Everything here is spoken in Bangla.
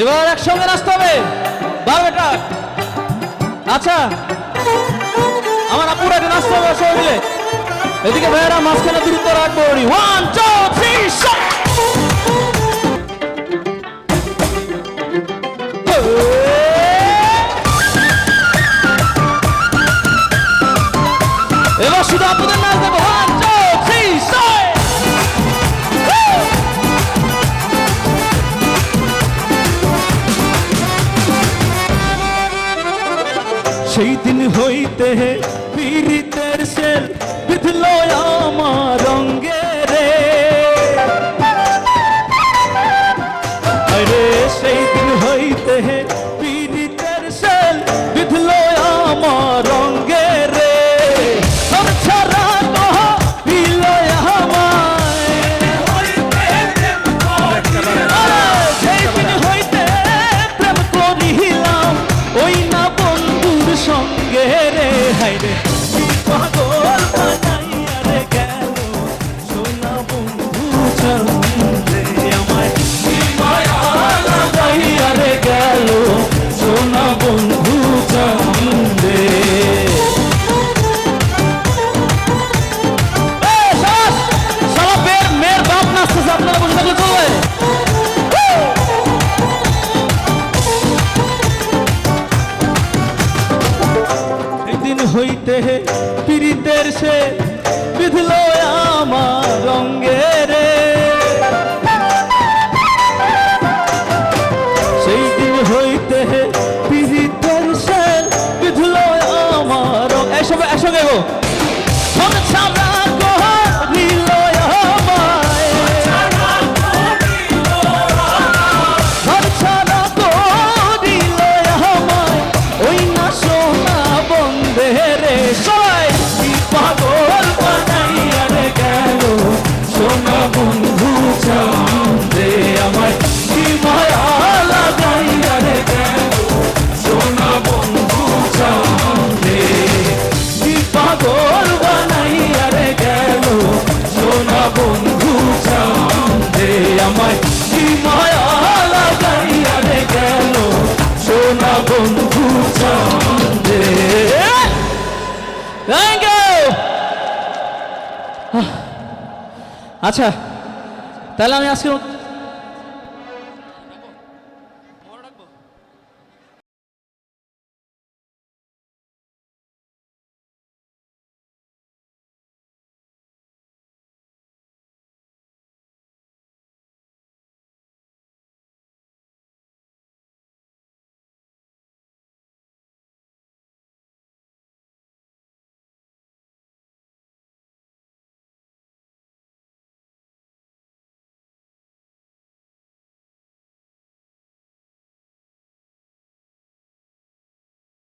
এবার একসঙ্গে নাচতে হবে বারোটা। আচ্ছা আমার আপুরা একটু নাচতে হবে সবাই মিলে। এদিকে ভাইয়েরা মাঝখানে দূরত্ব রাখবো। 1 2 3 শট। এবার শুধু আপনাদের নাচ দেবো। 1 2 3 শট। সেই দিন হইতে পীড়িতের সেল বিধল আমার রঙ্গে রে। আরে সেই দিন হইতে পীড়িতের সেল বিধল আমার রঙ্গে রে। তোর ছাড়া কহ বিল আমায়, সেই দিন হইতে প্রেম করিলাম ওই না বন্ধুর সঙ্গে রে। হাইরে পাগল বানাইয়া রে গেল সোনা বন্ধু চন্দে আমায়, মায়া লাগাইয়া রে গেল সোনা বন্ধু চন্দে। মেয়ের বাপ নাচতেছে, আপনারা বসে থাকলে চলবে। দিন হইতে পীড়িতের সে বিধল আমার রঙ্গে রে। সেই দিন হইতে পীড়িতের সে বিধল আমার। এসব একসঙ্গে গো। আচ্ছা তাহলে আমি আজকে